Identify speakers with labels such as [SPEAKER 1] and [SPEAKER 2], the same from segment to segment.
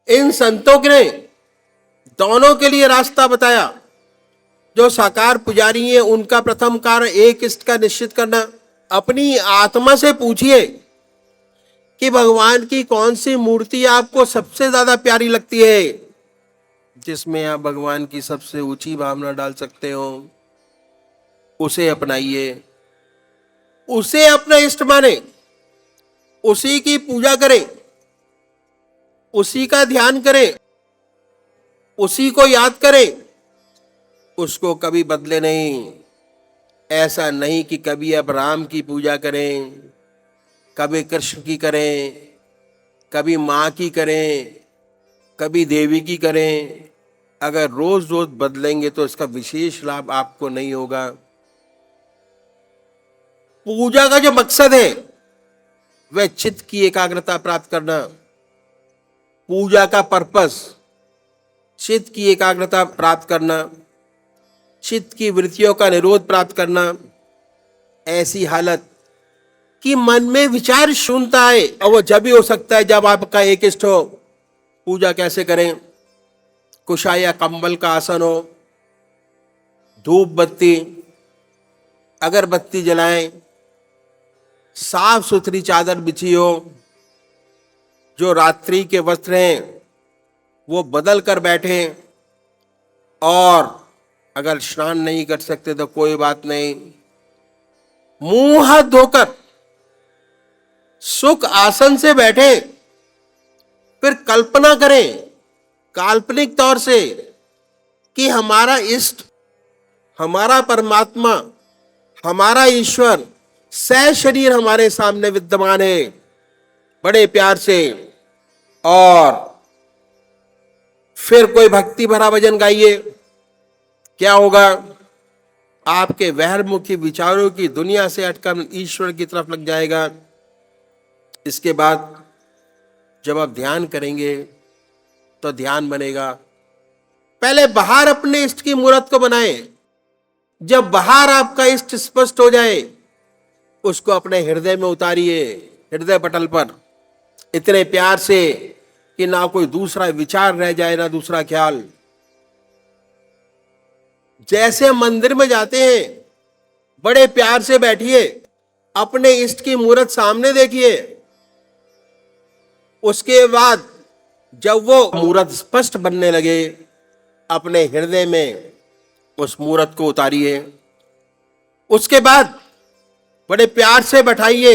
[SPEAKER 1] इन संतों ने दोनों के लिए रास्ता बताया। जो साकार पुजारी हैं उनका प्रथम कार्य एक इष्ट का निश्चित करना। अपनी आत्मा से पूछिए कि भगवान की कौन सी मूर्ति आपको सबसे ज्यादा प्यारी लगती है, जिसमें आप भगवान की सबसे ऊंची भावना डाल सकते हो, उसे अपनाइए, उसे अपना इष्ट माने, उसी की पूजा करें, उसी का ध्यान करें, उसी को याद करें, उसको कभी बदले नहीं। ऐसा नहीं कि कभी अब राम की पूजा करें, कभी कृष्ण की करें, कभी माँ की करें, कभी देवी की करें। अगर रोज रोज बदलेंगे तो इसका विशेष लाभ आपको नहीं होगा। पूजा का जो मकसद है वह चित्त की एकाग्रता प्राप्त करना। पूजा का पर्पस चित्त की एकाग्रता प्राप्त करना, चित्त की वृत्तियों का निरोध प्राप्त करना। ऐसी हालत कि मन में विचार शून्यता आए, और वो जब भी हो सकता है जब आपका एक इष्ट हो। पूजा कैसे करें? कुशा या कंबल का आसन हो, धूप बत्ती अगरबत्ती जलाएं, साफ सुथरी चादर बिछी हो, जो रात्रि के वस्त्र हैं वो बदल कर बैठे, और अगर स्नान नहीं कर सकते तो कोई बात नहीं, मुंह हाथ धोकर सुख आसन से बैठे। फिर कल्पना करें काल्पनिक तौर से कि हमारा इष्ट, हमारा परमात्मा, हमारा ईश्वर सह शरीर हमारे सामने विद्यमान है, बड़े प्यार से। और फिर कोई भक्ति भरा भजन गाइए। क्या होगा? आपके बहिर्मुखी विचारों की दुनिया से हटकर ईश्वर की तरफ लग जाएगा। इसके बाद जब आप ध्यान करेंगे तो ध्यान बनेगा। पहले बाहर अपने इष्ट की मूर्त को बनाएं। जब बाहर आपका इष्ट स्पष्ट हो जाए, उसको अपने हृदय में उतारिए, हृदय पटल पर, इतने प्यार से कि ना कोई दूसरा विचार रह जाए, ना दूसरा ख्याल। जैसे मंदिर में जाते हैं, बड़े प्यार से बैठिए, अपने इष्ट की मूर्त सामने देखिए। उसके बाद जब वो मूर्त स्पष्ट बनने लगे, अपने हृदय में उस मूर्त को उतारिए। उसके बाद बड़े प्यार से बैठाइए,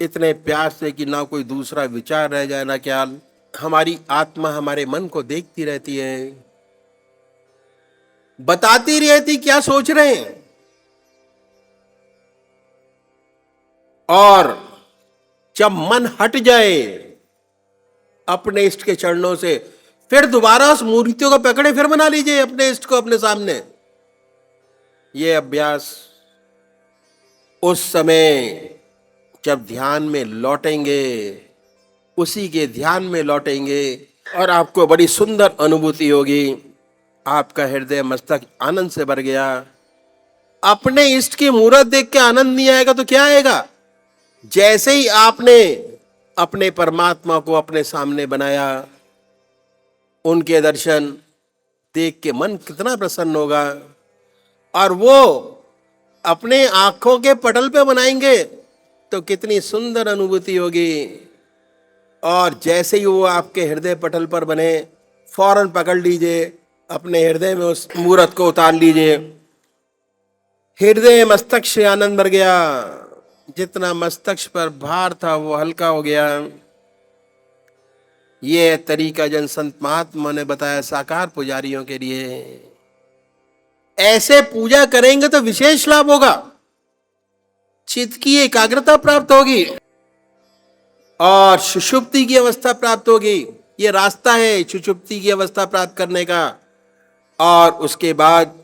[SPEAKER 1] इतने प्यार से कि ना कोई दूसरा विचार रह जाए, ना ख्याल। हमारी आत्मा हमारे मन को देखती रहती है, बताती रहती क्या सोच रहे हैं। और जब मन हट जाए अपने इष्ट के चरणों से, फिर दोबारा उस मूर्तियों को पकड़े, फिर बना लीजिए अपने इष्ट को अपने सामने। ये अभ्यास उस समय जब ध्यान में लौटेंगे, उसी के ध्यान में लौटेंगे, और आपको बड़ी सुंदर अनुभूति होगी। आपका हृदय मस्तक आनंद से भर गया। अपने इष्ट की मूर्त देख के आनंद नहीं आएगा तो क्या आएगा? जैसे ही आपने अपने परमात्मा को अपने सामने बनाया, उनके दर्शन देख के मन कितना प्रसन्न होगा। और वो अपने आंखों के पटल पे बनाएंगे तो कितनी सुंदर अनुभूति होगी। और जैसे ही वो आपके हृदय पटल पर बने, फौरन पकड़ लीजिए, अपने हृदय में उस मूर्त को उतार लीजिए। हृदय मस्तक से आनंद भर गया, जितना मस्तक पर भार था वो हल्का हो गया। ये तरीका जन संत महात्मा ने बताया साकार पुजारियों के लिए। ऐसे पूजा करेंगे तो विशेष लाभ होगा, चित्त की एकाग्रता प्राप्त होगी और सुषुप्ति की अवस्था प्राप्त होगी। ये रास्ता है सुषुप्ति की अवस्था प्राप्त करने का। और उसके बाद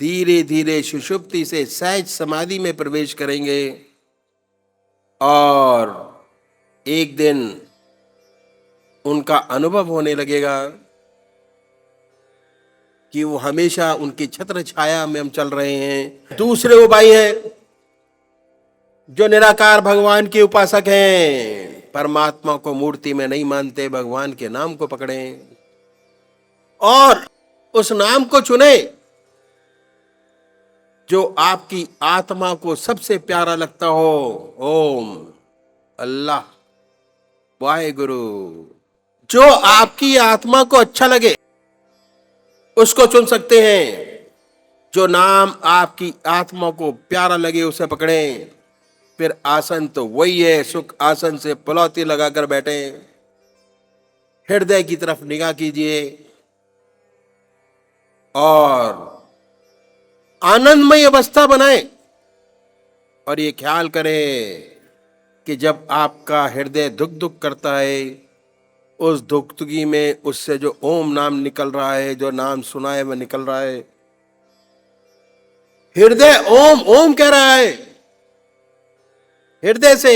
[SPEAKER 1] धीरे धीरे सुषुप्ति से सहज समाधि में प्रवेश करेंगे, और एक दिन उनका अनुभव होने लगेगा कि वो हमेशा उनकी छत्र छाया में हम चल रहे हैं। दूसरे वो भाई हैं जो निराकार भगवान के उपासक हैं, परमात्मा को मूर्ति में नहीं मानते, भगवान के नाम को पकड़ें और उस नाम को चुने जो आपकी आत्मा को सबसे प्यारा लगता हो। ओम, अल्लाह, वाहेगुरु। जो आपकी आत्मा को अच्छा लगे उसको चुन सकते हैं। जो नाम आपकी आत्मा को प्यारा लगे उसे पकड़ें। फिर आसन तो वही है, सुख आसन से पलौती लगाकर बैठे, हृदय की तरफ निगाह कीजिए और आनंदमय अवस्था बनाए। और ये ख्याल करें कि जब आपका हृदय धुक धुक करता है, उस धुकधुकी में उससे जो ओम नाम निकल रहा है, जो नाम सुना है वह निकल रहा है। हृदय ओम ओम कह रहा है, हृदय से,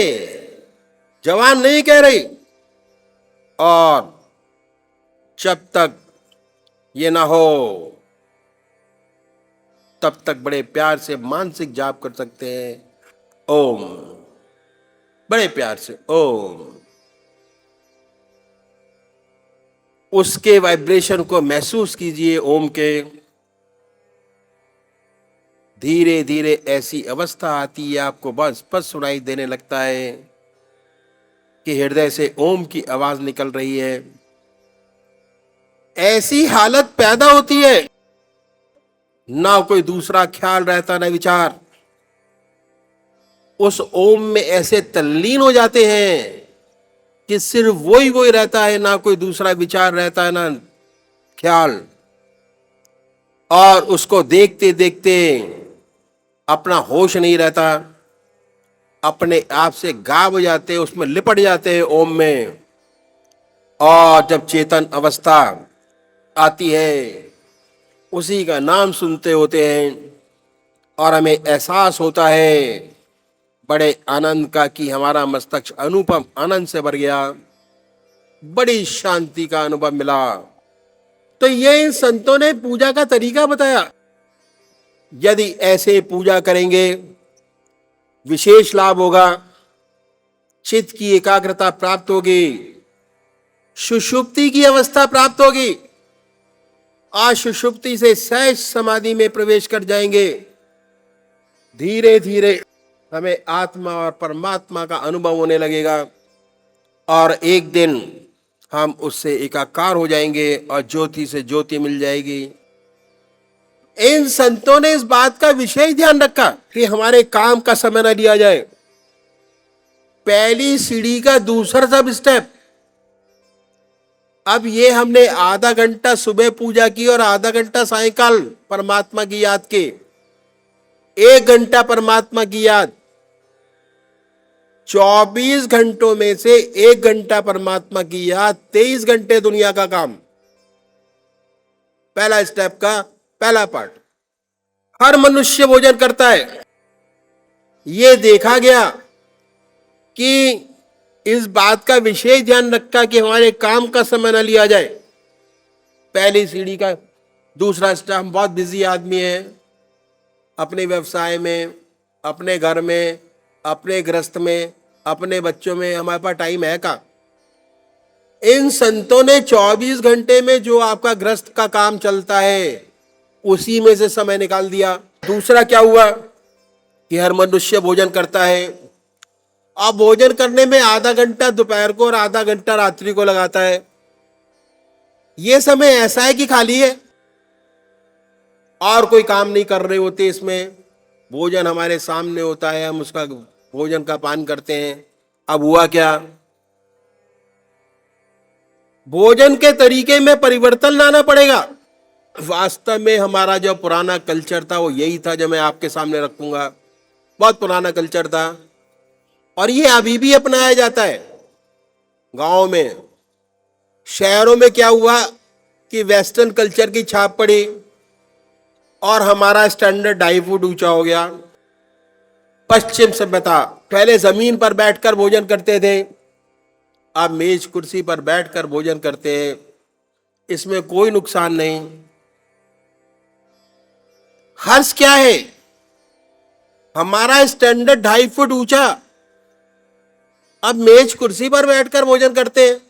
[SPEAKER 1] जवान नहीं कह रही। और जब तक ये ना हो तब तक बड़े प्यार से मानसिक जाप कर सकते हैं। ओम, बड़े प्यार से ओम। उसके वाइब्रेशन को महसूस कीजिए ओम के। धीरे धीरे ऐसी अवस्था आती है, आपको बहुत स्पष्ट सुनाई देने लगता है कि हृदय से ओम की आवाज निकल रही है। ऐसी हालत पैदा होती है, ना कोई दूसरा ख्याल रहता ना विचार। उस ओम में ऐसे तल्लीन हो जाते हैं कि सिर्फ वही रहता है, ना कोई दूसरा विचार रहता है ना ख्याल। और उसको देखते देखते अपना होश नहीं रहता, अपने आप से गायब हो जाते हैं, उसमें लिपट जाते हैं ओम में। और जब चेतन अवस्था आती है, उसी का नाम सुनते होते हैं और हमें एहसास होता है बड़े आनंद का कि हमारा मस्तक अनुपम आनंद से भर गया, बड़ी शांति का अनुभव मिला। तो ये इन संतों ने पूजा का तरीका बताया। यदि ऐसे पूजा करेंगे विशेष लाभ होगा, चित्त की एकाग्रता प्राप्त होगी, सुषुप्ति की अवस्था प्राप्त होगी। आज सुषुप्ति से सहज समाधि में प्रवेश कर जाएंगे। धीरे धीरे हमें आत्मा और परमात्मा का अनुभव होने लगेगा और एक दिन हम उससे एकाकार हो जाएंगे और ज्योति से ज्योति मिल जाएगी। इन संतों ने इस बात का विशेष ध्यान रखा कि हमारे काम का समय न लिया जाए। पहली सीढ़ी का दूसरा सब स्टेप। अब ये हमने आधा घंटा सुबह पूजा की और आधा घंटा सायंकाल परमात्मा की याद के, 1 घंटा परमात्मा की याद। 24 घंटों में से 1 घंटा परमात्मा की याद, 23 घंटे दुनिया का काम। पहला स्टेप का पहला पार्ट। हर मनुष्य भोजन करता है। यह देखा गया कि इस बात का विशेष ध्यान रखा कि हमारे काम का समय न लिया जाए। पहली सीढ़ी का दूसरा स्टेप। हम बहुत बिजी आदमी हैं, अपने व्यवसाय में, अपने घर में, अपने गृहस्थ में, अपने बच्चों में हमारे पास टाइम है का? इन संतों ने 24 घंटे में जो आपका गृहस्थ का काम चलता है उसी में से समय निकाल दिया। दूसरा क्या हुआ कि हर मनुष्य भोजन करता है। अब भोजन करने में आधा घंटा दोपहर को और आधा घंटा रात्रि को लगाता है। यह समय ऐसा है कि खाली है और कोई काम नहीं कर रहे होते। इसमें भोजन हमारे सामने होता है, हम उसका भोजन का पान करते हैं। अब हुआ क्या? भोजन के तरीके में परिवर्तन लाना पड़ेगा। वास्तव में हमारा जो पुराना कल्चर था वो यही था जो मैं आपके सामने रखूंगा। बहुत पुराना कल्चर था और ये अभी भी अपनाया जाता है गांव में। शहरों में क्या हुआ कि वेस्टर्न कल्चर की छाप पड़ी और हमारा स्टैंडर्ड हाई फूड ऊंचा हो गया। पश्चिम सभ्यता, पहले जमीन पर बैठकर भोजन करते थे, अब मेज कुर्सी पर बैठकर भोजन करते हैं। इसमें कोई नुकसान नहीं। हर्ष क्या है? हमारा स्टैंडर्ड 2.5 फुट ऊंचा अब मेज कुर्सी पर बैठकर भोजन करते हैं,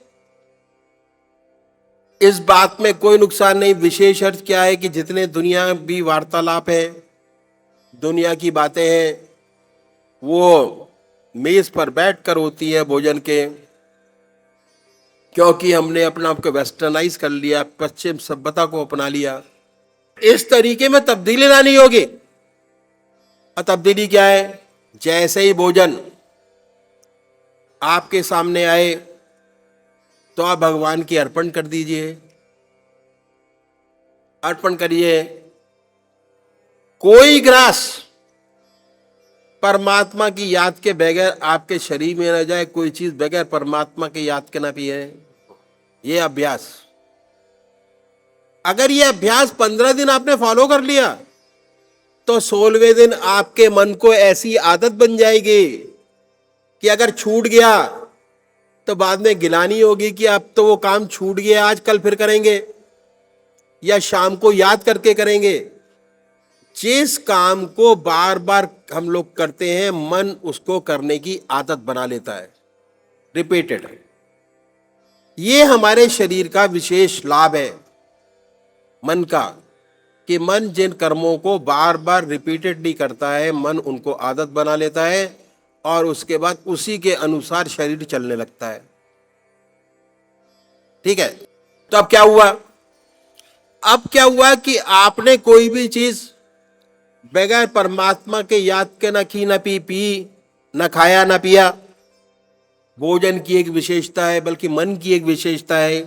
[SPEAKER 1] इस बात में कोई नुकसान नहीं। विशेष अर्थ क्या है कि जितने दुनिया भी वार्तालाप है, दुनिया की बातें हैं, वो मेज पर बैठकर होती है भोजन के, क्योंकि हमने अपना आपको वेस्टर्नाइज कर लिया, पश्चिम सभ्यता को अपना लिया। इस तरीके में तब्दीली लानी होगी। और तब्दीली क्या है? जैसे ही भोजन आपके सामने आए तो आप भगवान की अर्पण कर दीजिए, अर्पण करिए। कोई ग्रास परमात्मा की याद के बगैर आपके शरीर में न जाए, कोई चीज बगैर परमात्मा के याद के ना पिए। ये अभ्यास, अगर ये अभ्यास 15 दिन आपने फॉलो कर लिया तो 16वें दिन आपके मन को ऐसी आदत बन जाएगी कि अगर छूट गया तो बाद में गिलानी होगी कि अब तो वो काम छूट गया, आज कल फिर करेंगे या शाम को याद करके करेंगे। जिस काम को बार बार हम लोग करते हैं, मन उसको करने की आदत बना लेता है, रिपीटेड। ये हमारे शरीर का विशेष लाभ है मन का, कि मन जिन कर्मों को बार बार रिपीटेडली करता है, मन उनको आदत बना लेता है और उसके बाद उसी के अनुसार शरीर चलने लगता है। ठीक है, तो अब क्या हुआ? अब क्या हुआ कि आपने कोई भी चीज बगैर परमात्मा के याद के ना खी, ना पी, ना खाया, ना पिया। भोजन की एक विशेषता है, बल्कि मन की एक विशेषता है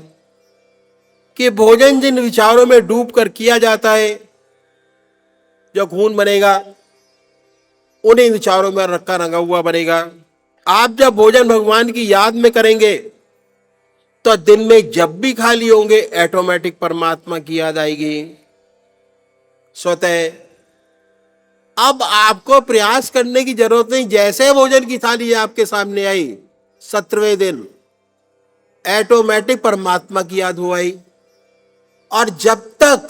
[SPEAKER 1] कि भोजन जिन विचारों में डूब कर किया जाता है, जो खून बनेगा उन्हीं विचारों में रखा रंगा हुआ बनेगा। आप जब भोजन भगवान की याद में करेंगे तो दिन में जब भी खाली होंगे ऑटोमेटिक परमात्मा की याद आएगी स्वतः। अब आपको प्रयास करने की जरूरत नहीं। जैसे भोजन की थाली आपके सामने आई 17वें दिन, ऑटोमेटिक परमात्मा की याद हो आई। और जब तक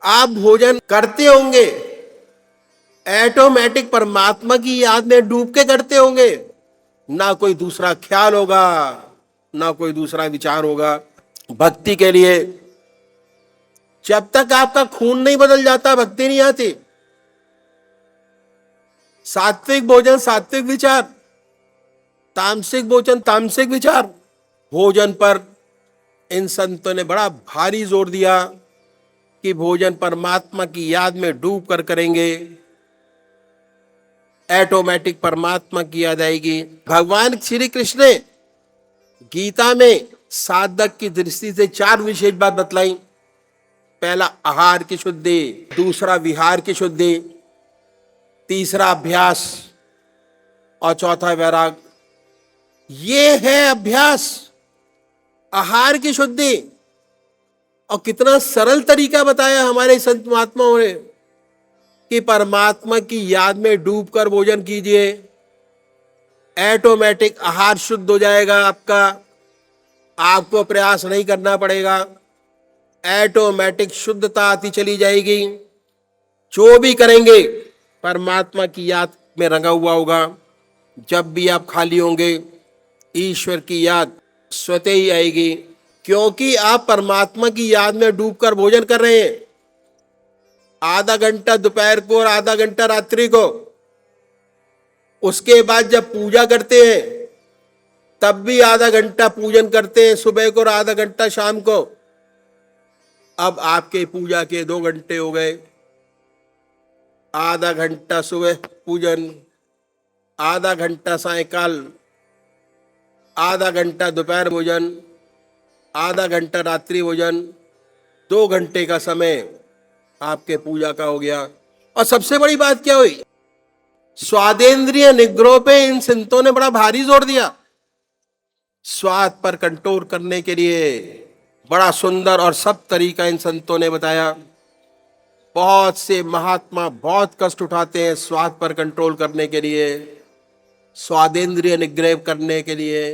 [SPEAKER 1] आप भोजन करते होंगे ऑटोमेटिक परमात्मा की याद में डूब के करते होंगे, ना कोई दूसरा ख्याल होगा, ना कोई दूसरा विचार होगा। भक्ति के लिए जब तक आपका खून नहीं बदल जाता, भक्ति नहीं आती। सात्विक भोजन सात्विक विचार, तामसिक भोजन तामसिक विचार। भोजन पर इन संतों ने बड़ा भारी जोर दिया कि भोजन परमात्मा की याद में डूब कर करेंगे, ऑटोमेटिक परमात्मा की याद आएगी। भगवान श्री कृष्ण ने गीता में साधक की दृष्टि से 4 विशेष बात बतलाई। पहला आहार की शुद्धि, दूसरा विहार की शुद्धि, तीसरा अभ्यास और चौथा वैराग। ये है अभ्यास, आहार की शुद्धि। और कितना सरल तरीका बताया हमारे संत महात्माओं ने कि परमात्मा की याद में डूबकर भोजन कीजिए, ऑटोमेटिक आहार शुद्ध हो जाएगा आपका, आपको प्रयास नहीं करना पड़ेगा, ऑटोमेटिक शुद्धता आती चली जाएगी। जो भी करेंगे परमात्मा की याद में रंगा हुआ होगा। जब भी आप खाली होंगे ईश्वर की याद स्वतः ही आएगी, क्योंकि आप परमात्मा की याद में डूबकर भोजन कर रहे हैं। आधा घंटा दोपहर को और आधा घंटा रात्रि को। उसके बाद जब पूजा करते हैं तब भी आधा घंटा पूजन करते हैं सुबह को और आधा घंटा शाम को। अब आपके पूजा के 2 घंटे हो गए। आधा घंटा सुबह पूजन, आधा घंटा सायंकाल, आधा घंटा दोपहर भोजन, आधा घंटा रात्रि भोजन, 2 घंटे का समय आपके पूजा का हो गया। और सबसे बड़ी बात क्या हुई? स्वादेंद्रिय निग्रह पे इन संतों ने बड़ा भारी जोर दिया। स्वाद पर कंट्रोल करने के लिए बड़ा सुंदर और सब तरीका इन संतों ने बताया। बहुत से महात्मा बहुत कष्ट उठाते हैं स्वाद पर कंट्रोल करने के लिए, स्वादेंद्रिय निग्रह करने के लिए।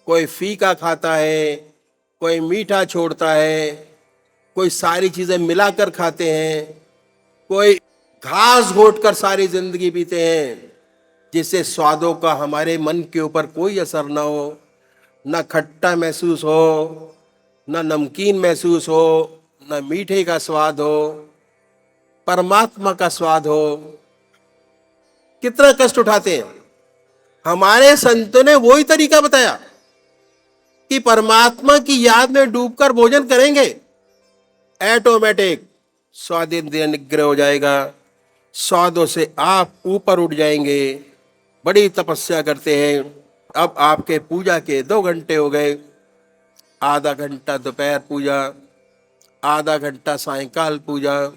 [SPEAKER 1] कोई फीका खाता है, कोई मीठा छोड़ता है, कोई सारी चीजें मिलाकर खाते हैं, कोई घास घोट कर सारी जिंदगी पीते हैं। जिससे स्वादों का हमारे मन के ऊपर कोई असर ना हो, ना खट्टा महसूस हो, ना नमकीन महसूस हो, ना मीठे का स्वाद हो, परमात्मा का स्वाद हो। कितना कष्ट उठाते हैं। हमारे संतों ने वही तरीका बताया कि परमात्मा की याद में डूबकर भोजन करेंगे, ऑटोमेटिक स्वादिंद्रिय निग्रह हो जाएगा, स्वादों से आप ऊपर उठ जाएंगे। बड़ी तपस्या करते हैं। अब आपके पूजा के 2 घंटे हो गए, आधा घंटा दोपहर पूजा, आधा घंटा सायंकाल पूजा,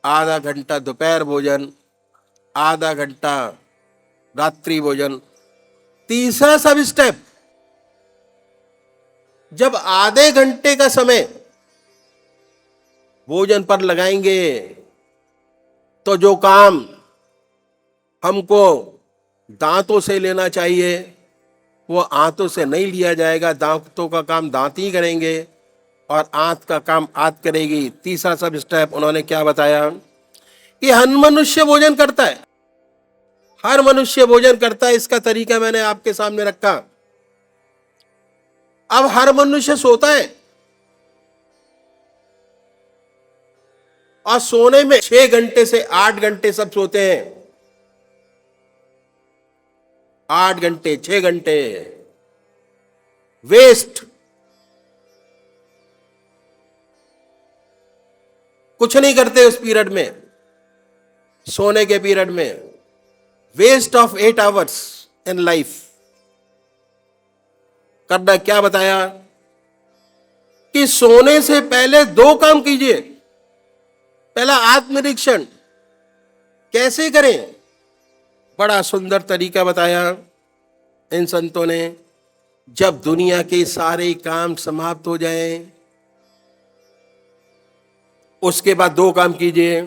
[SPEAKER 1] आधा घंटा दोपहर भोजन, आधा घंटा रात्रि भोजन। तीसरा सब स्टेप, जब आधे घंटे का समय भोजन पर लगाएंगे तो जो काम हमको दांतों से लेना चाहिए वो आंतों से नहीं लिया जाएगा। दांतों का काम दांत ही करेंगे और आंत का काम आंत करेगी। तीसरा सब स्टेप उन्होंने क्या बताया कि हर मनुष्य भोजन करता है, हर मनुष्य भोजन करता है। इसका तरीका मैंने आपके सामने रखा। अब हर मनुष्य सोता है और सोने में 6 घंटे से 8 घंटे सब सोते हैं। 8 घंटे 6 घंटे वेस्ट, कुछ नहीं करते उस पीरियड में, सोने के पीरियड में। Waste of 8 hours in life. करना क्या बताया कि सोने से पहले 2 काम कीजिए। पहला आत्मनिरीक्षण कैसे करें, बड़ा सुंदर तरीका बताया इन संतों ने। जब दुनिया के सारे काम समाप्त हो जाएं, उसके बाद 2 काम कीजिए।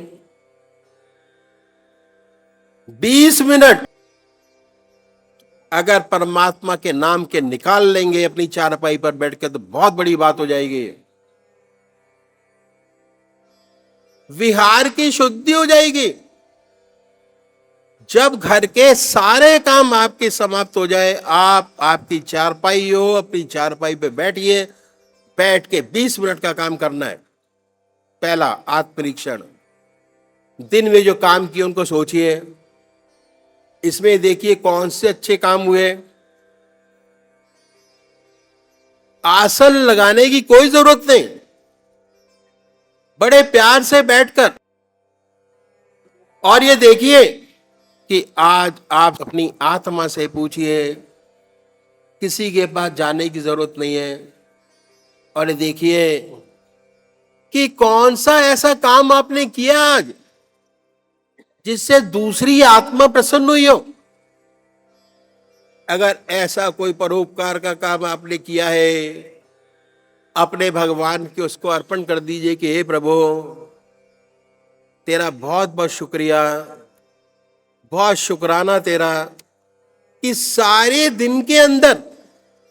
[SPEAKER 1] 20 मिनट अगर परमात्मा के नाम के निकाल लेंगे अपनी चारपाई पर बैठ के तो बहुत बड़ी बात हो जाएगी। विहार की शुद्धि हो जाएगी। जब घर के सारे काम आपके समाप्त हो जाए, आपकी चारपाई हो, अपनी चारपाई पे बैठिए। बैठ के 20 मिनट का काम करना है। पहला आत्मनिरीक्षण। दिन में जो काम किए उनको सोचिए, इसमें देखिए कौन से अच्छे काम हुए। आसन लगाने की कोई जरूरत नहीं, बड़े प्यार से बैठकर और ये देखिए कि आज आप अपनी आत्मा से पूछिए, किसी के पास जाने की जरूरत नहीं है। और देखिए कि कौन सा ऐसा काम आपने किया आज जिससे दूसरी आत्मा प्रसन्न हुई हो। अगर ऐसा कोई परोपकार का काम आपने किया है, अपने भगवान के उसको अर्पण कर दीजिए कि हे प्रभु, तेरा बहुत बहुत शुक्रिया, बहुत शुक्राना तेरा कि सारे दिन के अंदर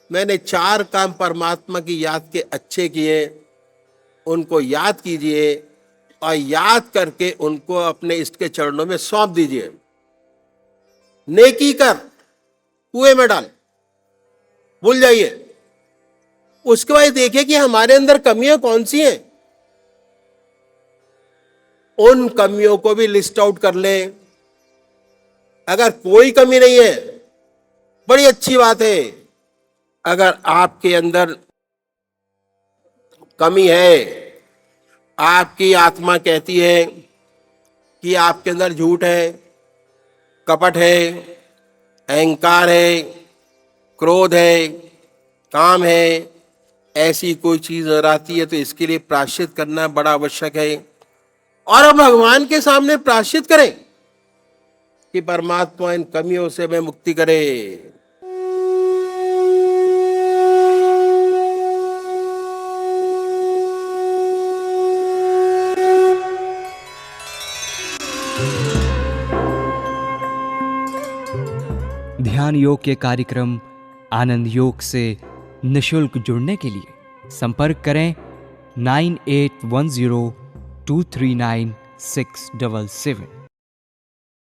[SPEAKER 1] मैंने 4 काम परमात्मा की याद के अच्छे किए। उनको याद कीजिए और याद करके उनको अपने इष्ट के चरणों में सौंप दीजिए। नेकी कर कुएं में डाल, भूल जाइए। उसके बाद देखिए कि हमारे अंदर कमियां कौन सी हैं। उन कमियों को भी लिस्ट आउट कर लें। अगर कोई कमी नहीं है, बड़ी अच्छी बात है। अगर आपके अंदर कमी है, आपकी आत्मा कहती है कि आपके अंदर झूठ है, कपट है, अहंकार है, क्रोध है, काम है, ऐसी कोई चीज नजर आती है तो इसके लिए प्रायश्चित करना बड़ा आवश्यक है। और अब भगवान के सामने प्रायश्चित करें कि परमात्मा इन कमियों से हमें मुक्ति करे।
[SPEAKER 2] ध्यान योग के कार्यक्रम आनंद योग से निशुल्क जुड़ने के लिए संपर्क करें 9810239677।